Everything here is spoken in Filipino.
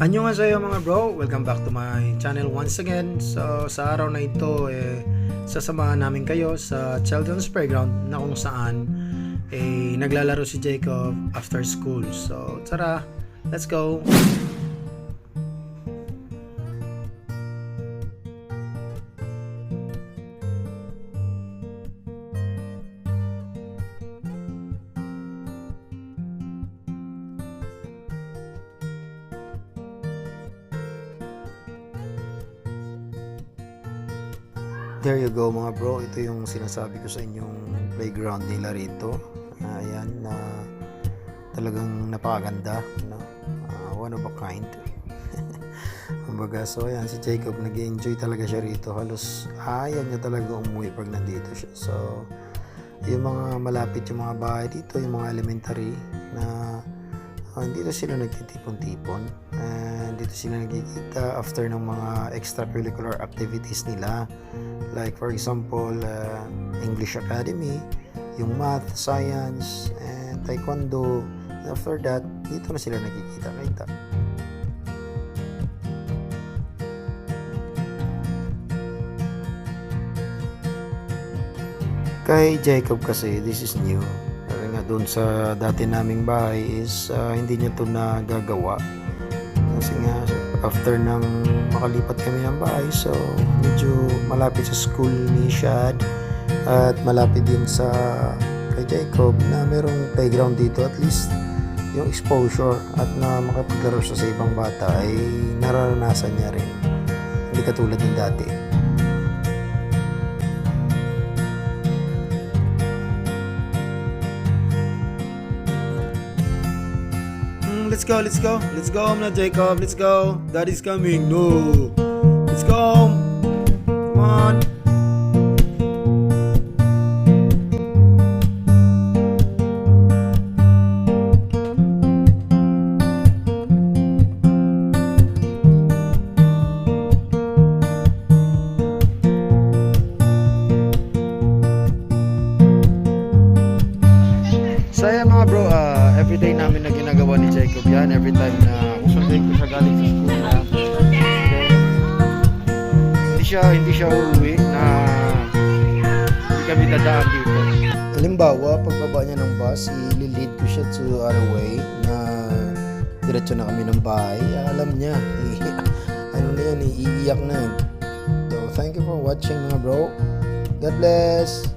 Annyeonghaseyo mga bro, welcome back to my channel once again. So sa araw na ito sasamahan namin kayo sa children's playground na kung saan naglalaro si Jacob after school. So tara, let's go. There you go mga bro, ito yung sinasabi ko sa inyong playground nila rito. Ayan, talagang napakaganda, no? One of a kind. Kumbaga, so ayan, si Jacob nag-enjoy talaga siya rito. Halos ayaw niya talaga umuwi pag nandito siya. So yung mga malapit yung mga bahay dito, yung mga elementary na dito sila nagtitipon-tipon, and dito sila nagkikita after ng mga extracurricular activities nila, like for example English Academy, yung math, science, and taekwondo. And after that, dito na sila nagkikita-kita. Kay Jacob kasi, this is new. Kasi nga doon sa dati naming bahay is hindi niya to nagagawa. Kasi nga after nang makalipat kami ng bahay, so medyo malapit sa school ni Shad at malapit din sa kay Jacob na merong playground dito, at least yung exposure at na makapaglaro siya sa ibang bata ay nararanasan niya rin. Hindi katulad ng dati. Let's go home na Jacob, let's go. Daddy's coming, no. Let's go home. Come on. So yeah mga bro, everyday namin na ginagawa ni Jacob yan. Every time na kusunduin ko siya galing sa school na hindi siya uuwi na hindi kami dadaan dito. Halimbawa, pagbaba niya ng bus, i-lead ko siya to other way na diretso na kami ng bahay. Alam niya, ano na yan, iiyak na. So thank you for watching mga bro. God bless.